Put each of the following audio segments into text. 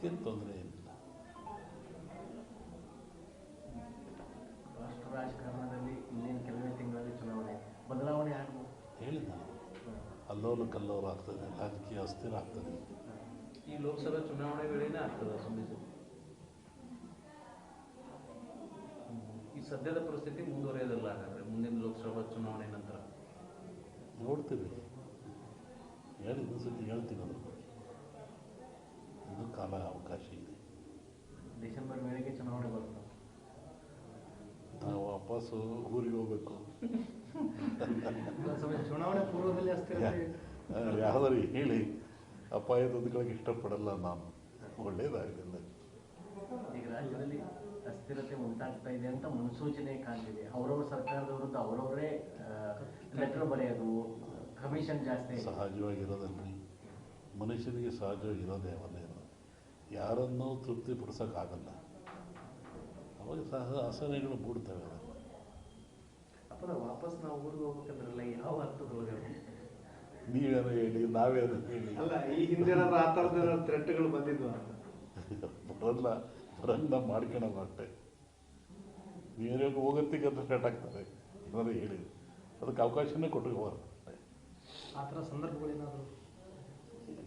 ಅದಕ್ಕೇನು ತೊಂದರೆ ಏನಿಲ್ಲ. ರಾಷ್ಟ್ರ ರಾಜಕಾರಣದಲ್ಲಿ ಇನ್ನೇನು ಕೆಲವೇ ತಿಂಗಳಲ್ಲಿ ಚುನಾವಣೆ ಬದಲಾವಣೆ ಆಗ್ಬೋದು. ಹೇಳಿದ ಅಲ್ಲೋಲು ಕಲ್ಲೋಲು ಆಗ್ತದೆ, ರಾಜಕೀಯ ಅಸ್ಥಿರ ಆಗ್ತದೆ. ಈ ಲೋಕಸಭಾ ಚುನಾವಣೆ ವೇಳೆನೇ ಆಗ್ತದೆ ಸುಮ್ಮನೆ. ಈ ಸದ್ಯದ ಪರಿಸ್ಥಿತಿ ಮುಂದುವರಿಯೋದಿಲ್ಲ ಹಾಗಾದರೆ ಮುಂದಿನ ಲೋಕಸಭಾ ಚುನಾವಣೆ ನಂತರ ನೋಡ್ತೀವಿ. ಇನ್ನೊಂದು ಸತಿ ಹೇಳ್ತೀನಿ ಅದ್ರ ಬಗ್ಗೆ. ಇನ್ನೂ ಕಾಲ ಅವಕಾಶ ಇದೆ. ಡಿಸೆಂಬರ್ ವೇಳೆಗೆ ಚುನಾವಣೆ ಬರ್ತದೆ. ನಾವು ವಾಪಸ್ಸು ಊರಿಗೆ ಹೋಗ್ಬೇಕು. ಚುನಾವಣೆ ಪೂರ್ವದಲ್ಲಿ ಅಸ್ಥಿರತೆ ಯಾವ್ದಾರು ಹೇಳಿ ಅಪಾಯ ತಂದುಕೊಳ್ಳೋಕೆ ಇಷ್ಟಪಡಲ್ಲ ನಾನು. ಒಳ್ಳೇದಾಗಲಿಲ್ಲ. ಈಗ ರಾಜ್ಯದಲ್ಲಿ ಅಸ್ಥಿರತೆ ಉಂಟಾಗ್ತಾ ಇದೆ ಅಂತ ಮುನ್ಸೂಚನೆ ಕಾಣ್ತಿದೆ. ಅವರವ್ರ ಸರ್ಕಾರದ ವಿರುದ್ಧ ಅವರವರೇ ಲೆಟರ್ ಬರೆಯೋದು, ಕಮಿಷನ್ ಜಾಸ್ತಿ. ಸಹಜವಾಗಿರೋದಲ್ರಿ, ಮನುಷ್ಯನಿಗೆ ಸಹಜವಾಗಿರೋದೇ ಅವನ್ನೇನು. ಯಾರನ್ನೂ ತೃಪ್ತಿಪಡಿಸೋಕ್ಕಾಗಲ್ಲ. ಅವಾಗ ಆಸನೆಗಳು ಮೂಡ್ತವೆ. ಅಪ್ಪನ ವಾಪಸ್ ನಾವು ಊರಿಗೆ ಹೋಗ್ಬೇಕಂದ್ರಲ್ಲ, ಯಾವ ಅರ್ಥದೊಳಗೆ? ನೀವೇನೋ ಹೇಳಿ, ನಾವೇನೋ ಹೇಳಿ. ಅಲ್ಲ, ಈ ಹಿಂದಿನ ಆ ಥರದ ಥ್ರೆಟ್ಗಳು ಬಂದಿದ್ವು ಅಂತ ಬರಲ್ಲ ಮಾಡ್ಕೊಳಲ್ಲ ಅಷ್ಟೇ. ನೀವೇ ಹೋಗತ್ತಿಗೆ ಅಂತ ಸ್ಟಾರ್ಟ್ ಆಗ್ತದೆ. ಏನಾದ್ರು ಹೇಳಿ ಅದಕ್ಕೆ ಅವಕಾಶನೇ ಕೊಟ್ಟಿರ್ಬಾರ್ದು ಅಷ್ಟೇ. ಆ ಥರ ಸಂದರ್ಭಗಳೇನಾದರೂ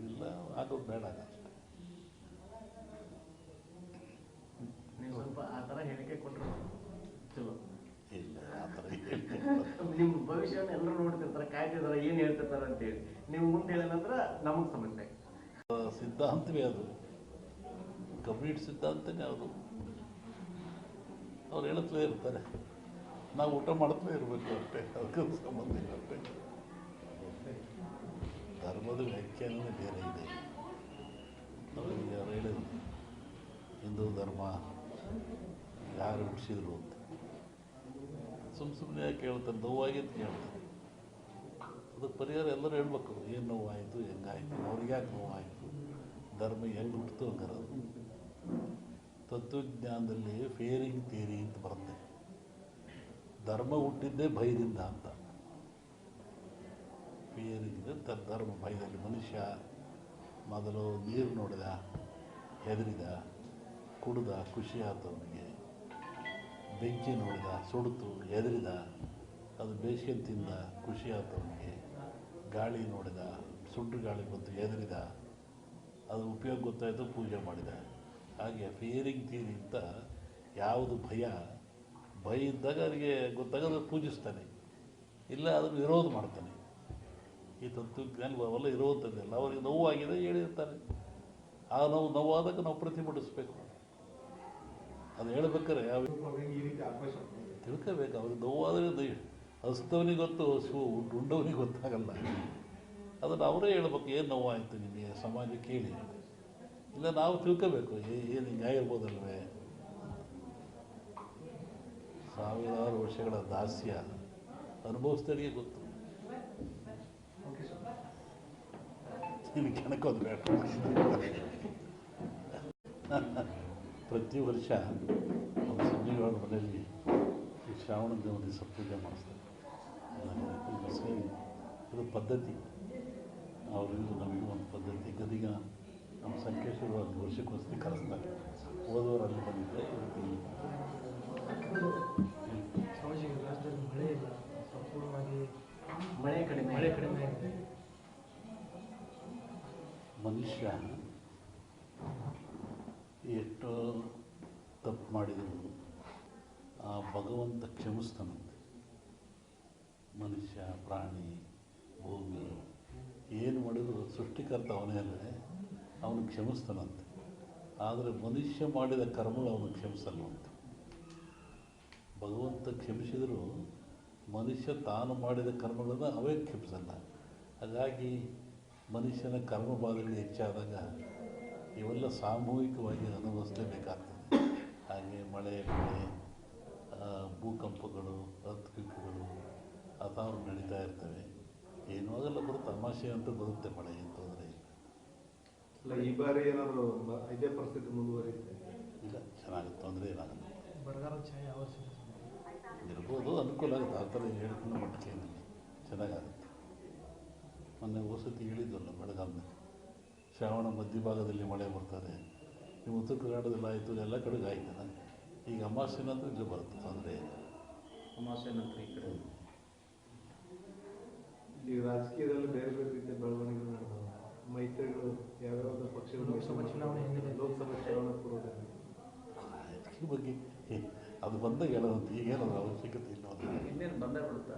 ಇಲ್ಲ, ಆಗೋದು ಬೇಡ ಅಷ್ಟೇ. ನೀವು ಸ್ವಲ್ಪ ಆ ಥರ ಹೇಳಿಕೆ ಕೊಟ್ಟರು ಚಲೋ. ಇಲ್ಲ, ಆ ಥರ ಹೇಳಿಕೆ ನಿಮ್ಮ ಭವಿಷ್ಯವನ್ನು ಎಲ್ಲರೂ ನೋಡ್ತಿರ್ತಾರೆ, ಕಾಯ್ತಿರ್ತಾರೆ, ಏನು ಹೇಳ್ತಿರ್ತಾರೆ ಅಂತೇಳಿ. ನೀವು ಮುಂದೆ ಹೇಳಿದ ನಂತರ ನಮಗೆ ಸಮಸ್ಯೆ. ಸಿದ್ಧಾಂತವೇ ಅದು, ಕಂಪ್ಲೀಟ್ ಸಿದ್ಧಾಂತನೇ ಅದು. ಅವ್ರು ಹೇಳುತ್ತಲೇ ಇರ್ತಾರೆ, ನಾವು ಊಟ ಮಾಡ್ತಲೇ ಇರಬೇಕು ಅಷ್ಟೇ. ಅದಕ್ಕೆ ಸಂಬಂಧ ಇಲ್ಲ ಅಷ್ಟೇ. ಧರ್ಮದ ವ್ಯಾಖ್ಯಾನವೇ ಬೇರೆ ಇದೆ. ಅವ್ರಿಗೆ ಅವ್ರು ಹೇಳಿದ್ರು, ಹಿಂದೂ ಧರ್ಮ ಯಾರು ಹುಟ್ಟಿಸಿದ್ರು ಅಂತ. ಸುಮ್ಮನೆ ಯಾಕೆ ಹೇಳ್ತಾರೆ? ನೋವಾಗಿ ಅಂತ ಹೇಳ್ತಾರೆ. ಅದಕ್ಕೆ ಪರಿಹಾರ ಎಲ್ಲರೂ ಹೇಳ್ಬೇಕು. ಏನು ನೋವಾಯಿತು, ಹೆಂಗಾಯಿತು, ಅವ್ರಿಗೆ ಯಾಕೆ ನೋವಾಯಿತು, ಧರ್ಮ ಹೆಂಗೆ ಹುಟ್ಟಿತು ಹಂಗಾರದು. ತತ್ವಜ್ಞಾನದಲ್ಲಿ ಫೇರಿಂಗ್ ಥಿಯರಿ ಅಂತ ಬರುತ್ತೆ. ಧರ್ಮ ಹುಟ್ಟಿದ್ದೇ ಭಯದಿಂದ ಅಂತ. ಫಿಯರಿಂಗ್ ಧರ್ಮ ಭಯದಲ್ಲಿ. ಮನುಷ್ಯ ಮೊದಲು ನೀರು ನೋಡಿದ, ಹೆದರಿದ, ಕುಡಿದ, ಖುಷಿ ಆಯ್ತು ಅವನಿಗೆ. ಬೆಂಕಿ ನೋಡಿದ, ಸುಡ್ತು, ಹೆದರಿದ, ಅದು ಬೇಸಿಗೆ ತಿಂದ, ಖುಷಿ ಆಯ್ತು ಅವನಿಗೆ. ಗಾಳಿ ನೋಡಿದ, ಸುಡ್ಡು ಗಾಳಿ ಬಂತು, ಹೆದರಿದ, ಅದು ಉಪಯೋಗ ಗೊತ್ತಾಯಿತು, ಪೂಜೆ ಮಾಡಿದ. ಹಾಗೆ ಫಿಯರಿಂಗ್ ಥಿಯರಿ ಅಂತ ಯಾವುದು ಭಯ ಇದ್ದಾಗ ಅವರಿಗೆ ಗೊತ್ತಾಗೋದು ಪೂಜಿಸ್ತಾನೆ, ಇಲ್ಲ ಅದನ್ನು ವಿರೋಧ ಮಾಡ್ತಾನೆ. ಈ ತತ್ವಜ್ಞಾನ ಅವೆಲ್ಲ ಇರುವಂಥದ್ದೆಲ್ಲ ಅವ್ರಿಗೆ ನೋವಾಗಿದೆ ಹೇಳಿರ್ತಾರೆ. ಆ ನೋವಾದಾಗ ನಾವು ಪ್ರತಿಭಟಿಸ್ಬೇಕು. ಅದು ಹೇಳ್ಬೇಕಾರೆ ಯಾವ ತಿಳ್ಕೋಬೇಕು. ಅವ್ರಿಗೆ ನೋವಾದರೆ ಹಸ್ತವನಿಗೆ ಗೊತ್ತು, ಉಂಡವನಿಗೆ ಗೊತ್ತಾಗಲ್ಲ. ಅದನ್ನು ಅವರೇ ಹೇಳ್ಬೇಕು, ಏನು ನೋವಾಯಿತು ನಿಮಗೆ, ಸಮಾಜಕ್ಕೆ ಹೇಳಿ. ಇಲ್ಲ ನಾವು ತಿಳ್ಕೋಬೇಕು, ಏನು ಹಿಂಗೆ ಆಗಿರ್ಬೋದಲ್ವೇ. ಸಾವಿರಾರು ವರ್ಷಗಳ ದಾಸ್ಯ ಅನುಭವಿಸಿದವರಿಗೆ ಗೊತ್ತು. ಕೆಣಕೋದು ಬೇಡ. ಪ್ರತಿ ವರ್ಷ ನಮ್ಮ ಸಂಜೀವರ ಮನೆಯಲ್ಲಿ ಈ ಶ್ರಾವಣ ದಿವಸ ಪೂಜೆ ಮಾಡಿಸ್ತಾರೆ. ಇದು ಪದ್ಧತಿ, ಅವರಿಗೂ ನಮಗೂ ಒಂದು ಪದ್ಧತಿ. ಗದಿಗ ನಮ್ಮ ಸಂಕೇಶ್ವರ ಒಂದು ವರ್ಷಕ್ಕೊಂದ್ಸತಿ ಕರೆಸ್ತಾರೆ. ಹೋದವರು ಅಲ್ಲಿ ಬಂದಿದ್ದೆ, ರಾಜ್ಯದಲ್ಲಿ ಮಳೆ ಇಲ್ಲ, ಸಂಪೂರ್ಣವಾಗಿ ಮಳೆ ಕಡಿಮೆ ಆಗಿದೆ. ಮನುಷ್ಯ ಎಷ್ಟು ತಪ್ಪು ಮಾಡಿದರೂ ಆ ಭಗವಂತ ಕ್ಷಮಿಸ್ತಾನಂತೆ. ಮನುಷ್ಯ, ಪ್ರಾಣಿ, ಭೂಮಿ ಏನು ಮಾಡಿದ್ರು ಸೃಷ್ಟಿಕರ್ತ ಅವನೇ ಅಲ್ಲದೆ ಅವನು ಕ್ಷಮಿಸ್ತಾನಂತೆ. ಆದರೆ ಮನುಷ್ಯ ಮಾಡಿದ ಕರ್ಮಗಳು ಅವನು ಕ್ಷಮಿಸಲ್ವಂತೆ. ಭಗವಂತ ಕ್ಷಮಿಸಿದರೂ ಮನುಷ್ಯ ತಾನು ಮಾಡಿದ ಕರ್ಮಗಳನ್ನು ಅವೇ ಕ್ಷಮಿಸಲ್ಲ. ಹಾಗಾಗಿ ಮನುಷ್ಯನ ಕರ್ಮಬಾಧೆಗಳು ಹೆಚ್ಚಾದಾಗ ಇವೆಲ್ಲ ಸಾಮೂಹಿಕವಾಗಿ ಅನುಭವಿಸಲೇಬೇಕಾಗ್ತದೆ. ಹಾಗೆ ಮಳೆ, ಭೂಕಂಪಗಳು, ಅರ್ಥಕ್ವೇಕ್ಗಳು ಅಥಾರು ನಡೀತಾ ಇರ್ತವೆ. ಏನೂ ಆಗಲ್ಲ, ಬರುತ್ತೆ. ತಮಾಷೆ ಅಂತ ಬರುತ್ತೆ. ಮಳೆ ಏನು ತೊಂದರೆ ಇಲ್ಲ. ಈ ಬಾರಿ ಏನಾದರೂ ಇದೇ ಪರಿಸ್ಥಿತಿ ಮುಂದುವರಿಯುತ್ತೆ? ಇಲ್ಲ, ಚೆನ್ನಾಗಿ ತೊಂದರೆ ಏನಾಗಲ್ಲ. ಬರಗಾಲ ಛಾಯೆ ಇರ್ಬೋದು, ಅನುಕೂಲ ಆಗುತ್ತೆ. ಆ ಥರ ಹೇಳ್ಕೊಂಡು ಮಟ್ಟಿಗೆ ಏನಿಲ್ಲ, ಚೆನ್ನಾಗಾಗುತ್ತೆ. ಮೊನ್ನೆ ವಸತಿ ಹೇಳಿದ್ವಲ್ಲ, ಬೆಳಗಾವಿನಲ್ಲಿ ಶ್ರಾವಣ ಮಧ್ಯಭಾಗದಲ್ಲಿ ಮಳೆ ಬರ್ತದೆ, ನಿಮ್ಮ ಉತ್ತರ ಕರ್ನಾಟಕದಲ್ಲಿ ಆಯಿತು, ಎಲ್ಲ ಕಡೆಗೆ ಆಯ್ತಲ್ಲ. ಈಗ ಅಮಾವಾಸ್ಯೆ ನಂತರ ಇಲ್ಲಿ ಬರುತ್ತೆ, ತೊಂದರೆ ಇಲ್ಲ. ಅಮಾವಾಸ್ಯೆ ನಂತರ ಈ ಕಡೆ ಈಗ ರಾಜಕೀಯದಲ್ಲಿ ಬೇರೆ ಬೇರೆ ರೀತಿಯ ಬೆಳವಣಿಗೆಗಳು ನಡೆದವು. ಮೈತ್ರಿಗಳು ಯಾವ್ಯಾವ ಪಕ್ಷಗಳು ಲೋಕಸಭಾ ಚುನಾವಣೆ ಹಿನ್ನೆಲೆ. ಲೋಕಸಭಾ ಚುನಾವಣೆ ಪೂರ್ವದಲ್ಲಿ ಈ ಬಗ್ಗೆ ಅದು ಬಂದಾಗ ಹೇಳೋದು, ಈಗೇನೋ ಅವಶ್ಯಕತೆ ಇಲ್ಲ. ಅದು ಇನ್ನೇನು ಬಂದೇ ಬಿಡುತ್ತಾ?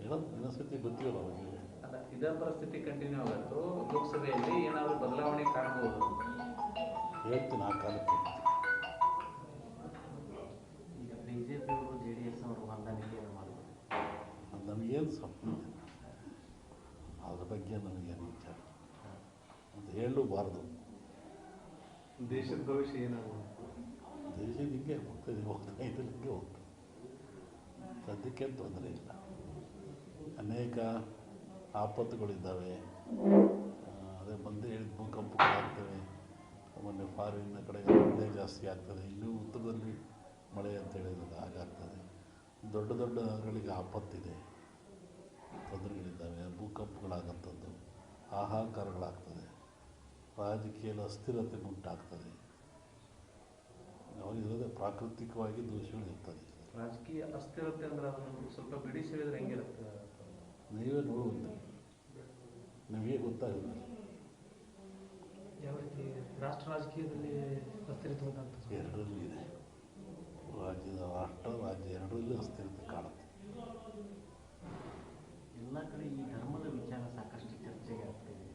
ಹೇಳೋದು ಇನ್ನೊಂದ್ಸತಿ ಗೊತ್ತಿಲ್ಲ ಅವಾಗ. ಅಲ್ಲ, ಇದೇ ಪರಿಸ್ಥಿತಿ ಕಂಟಿನ್ಯೂ ಆಗುತ್ತೋ ಲೋಕಸಭೆಯಲ್ಲಿ ಏನಾದರೂ ಬದಲಾವಣೆ ಕಾಣ್ಬೋದು? ಹೇಳ್ತೀನಿ ಆ ಕಾಲಕ್ಕೆ. ಈಗ ಬಿಜೆಪಿಯವರು JDS ಅವರು ಹೊಂದಾಣಿಕೆ ಮಾಡ್ಬೋದು. ಅದು ನಮಗೇನು ಸಂಬಂಧ ಇಲ್ಲ. ಅದ್ರ ಬಗ್ಗೆ ನಮಗೇನು ವಿಚಾರ ಅಂತ ಹೇಳಲೂಬಾರ್ದು. ದೇಶದ ಭವಿಷ್ಯ ಏನಾಗುತ್ತೆ? ದೇಶ ಹಿಂಗೆ ಹೋಗ್ತಾ ಇದ್ರೆ ಹಿಂಗೆ ಹೋಗ್ತದೆ. ಸದ್ಯಕ್ಕೇನು ತೊಂದರೆ ಇಲ್ಲ. ಅನೇಕ ಆಪತ್ತುಗಳಿದ್ದಾವೆ. ಅದೇ ಬಂದೇ ಹೇಳಿದ ಭೂಕಂಪಗಳಾಗ್ತವೆ. ಮೊನ್ನೆ ಫಾರಿನ್ನ ಕಡೆ ಮಳೆ ಜಾಸ್ತಿ ಆಗ್ತದೆ. ಇನ್ನೂ ಉತ್ತರದಲ್ಲಿ ಮಳೆ ಅಂತ ಹೇಳಿದ್ರೆ ಹಾಗಾಗ್ತದೆ. ದೊಡ್ಡ ದೊಡ್ಡ ನಗರಗಳಿಗೆ ಆಪತ್ತಿದೆ, ತೊಂದರೆಗಳಿದ್ದಾವೆ, ಭೂಕಂಪಗಳಾಗಂಥದ್ದು, ಹಾಹಾಕಾರಗಳಾಗ್ತದೆ, ರಾಜಕೀಯದ ಅಸ್ಥಿರತೆ ಉಂಟಾಗ್ತದೆ. ಅವಾಗಿರೋದೇ ಪ್ರಾಕೃತಿಕವಾಗಿ ದೋಷಗಳು ಇರ್ತದೆ. ರಾಜಕೀಯ ಅಸ್ಥಿರತೆ ಅಂದ್ರೆ ಅದನ್ನು ಸ್ವಲ್ಪ ಬಿಡಿಸಿ ಹೇಳಿದ್ರೆ ಹೆಂಗಿರುತ್ತೆ? ನೀವೇ ನೋಡುವಂತೆ ನಿಮಗೆ ಗೊತ್ತಾಗುತ್ತೆ. ಯಾವ ರೀತಿ ರಾಷ್ಟ್ರ ರಾಜಕೀಯದಲ್ಲಿ ಅಸ್ಥಿರತೆ ಉಂಟಾಗ್ತದೆ? ಎರಡರಲ್ಲೂ ಇದೆ. ರಾಜ್ಯ ಎರಡರಲ್ಲೂ ಅಸ್ಥಿರತೆ ಕಾಣುತ್ತೆ. ಎಲ್ಲ ಕಡೆ ಈ ಧರ್ಮದ ವಿಚಾರ ಸಾಕಷ್ಟು ಚರ್ಚೆಗೆ ಆಗ್ತಿದೆ.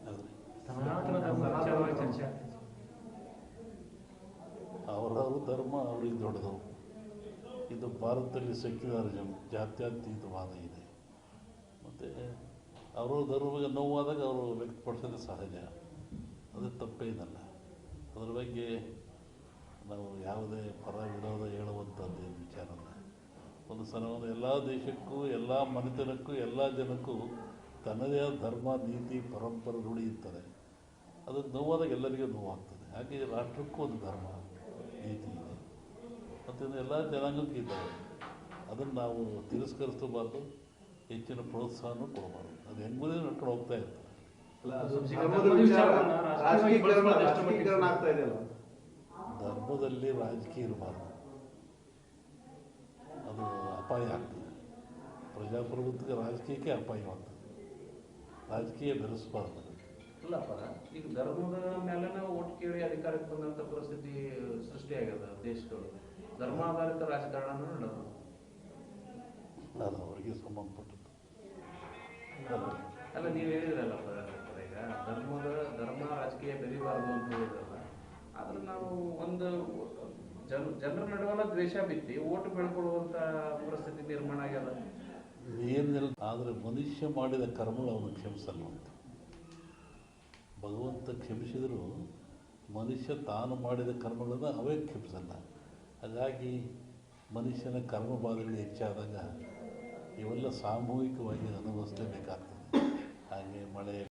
ಆದರೆ ಸನಾತನ ಧರ್ಮ ವಿಚಾರವಾಗಿ ಚರ್ಚೆ ಆಗ್ತದೆ. ಅವರವ್ರ ಧರ್ಮ ಅವ್ರಿಗೆ ದೊಡ್ಡದು. ಇದು ಭಾರತದಲ್ಲಿ ಸೆಕ್ಯುಲರಿಸಮ್, ಜಾತ್ಯತೀತವಾದ ಇದೆ. ಮತ್ತು ಅವರ ಧರ್ಮಕ್ಕೆ ನೋವಾದಾಗ ಅವರು ವ್ಯಕ್ತಪಡಿಸೋದು ಸಹಜ, ಅದು ತಪ್ಪೇನಲ್ಲ. ಅದ್ರ ಬಗ್ಗೆ ನಾವು ಯಾವುದೇ ಪರ ವಿರೋಧ ಹೇಳುವಂಥದ್ದು ಏನು ವಿಚಾರ ಅಲ್ಲ. ಒಂದು ಸಲವನ್ನು ಎಲ್ಲ ದೇಶಕ್ಕೂ, ಎಲ್ಲ ಮನೆತನಕ್ಕೂ, ಎಲ್ಲ ಜನಕ್ಕೂ ತನ್ನದೇ ಆದ ಧರ್ಮ, ನೀತಿ, ಪರಂಪರೆ ರೂಢಿ ಇರ್ತದೆ. ಅದು ನೋವಾದಾಗ ಎಲ್ಲರಿಗೂ ನೋವಾಗ್ತದೆ. ಹಾಗೆ ರಾಷ್ಟ್ರಕ್ಕೂ ಒಂದು ಧರ್ಮ, ನೀತಿ ಇದೆ ಮತ್ತು ಎಲ್ಲ ಜನಾಂಗಕ್ಕೂ ಇದ್ದಾವೆ. ಅದನ್ನು ನಾವು ತಿರಸ್ಕರಿಸಬಾರ್ದು, ಹೆಚ್ಚಿನ ಪ್ರೋತ್ಸಾಹನೂ ಕೊಡಬಾರ್ದು. ಅದು ಹೆಂಗುದೇ ನಡ್ಕೊಂಡು ಹೋಗ್ತಾ ಇರ್ತದೆ. ಅಲ್ಲ, ಅದು ಧರ್ಮದ ವಿಚಾರ ರಾಜಕೀಕರಣ ರಾಜಕೀಕರಣ ಆಗ್ತಾ ಇದೆಯಲ್ಲ. ಧರ್ಮದಲ್ಲಿ ರಾಜಕೀಯ ಇರಬಾರ್ದು, ಅದು ಅಪಾಯ ಆಗ್ತದೆ. ಪ್ರಜಾಪ್ರಭುತ್ವಕ್ಕೆ ರಾಜಕೀಯಕ್ಕೆ ಅಪಾಯವಾಗ್ತದೆ. ರಾಜಕೀಯ ಬೆರೆಸಬಾರ್ದು. ಇಲ್ಲಪ್ಪ, ಈಗ ಧರ್ಮದ ಮೇಲೆ ನಾವು ಒಟ್ಟು ಕೇಳಿ ಅಧಿಕಾರಕ್ಕೆ ಬಂದಂಥ ಪರಿಸ್ಥಿತಿ ಸೃಷ್ಟಿಯಾಗ್ಯದ ದೇಶದೊಳಗೆ. ಧರ್ಮಾಧಾರಿತ ರಾಜಕಾರಣ ನಡೆದು ಅದು ಅವರಿಗೆ ಸಂಬಂಧಪಟ್ಟದ್ದು. ಅಲ್ಲ, ನೀವು ಹೇಳಿದ್ರಲ್ಲಪ್ಪ ಈಗ ಧರ್ಮ ರಾಜಕೀಯ ಬೆರಿಬಾರ್ದು ಅಂತ ಹೇಳಿದ್ರಲ್ಲ. ಆದ್ರೆ ನಾವು ಒಂದು ಜನರ ನಡುವಲ್ಲ ದ್ವೇಷ ಬಿತ್ತಿ ಓಟು ಬೆಳ್ಕೊಳ್ಳುವಂಥ ಪರಿಸ್ಥಿತಿ ನಿರ್ಮಾಣ ಆಗ್ಯದ. ಏನಿಲ್ಲ, ಆದರೆ ಮನುಷ್ಯ ಮಾಡಿದ ಕರ್ಮಗಳು ಅವನು ಕ್ಷಮಿಸಲ್ಲ ಅಂತ. ಭಗವಂತ ಕ್ಷಮಿಸಿದರೂ ಮನುಷ್ಯ ತಾನು ಮಾಡಿದ ಕರ್ಮಗಳನ್ನು ಅವೇ ಕ್ಷಮಿಸಲ್ಲ. ಹಾಗಾಗಿ ಮನುಷ್ಯನ ಕರ್ಮಬಾಧೆಗಳು ಹೆಚ್ಚಾದಾಗ ಇವೆಲ್ಲ ಸಾಮೂಹಿಕವಾಗಿ ಅನುಭವಿಸಲೇಬೇಕಾಗ್ತದೆ. ಹಾಗೆ ಮಳೆ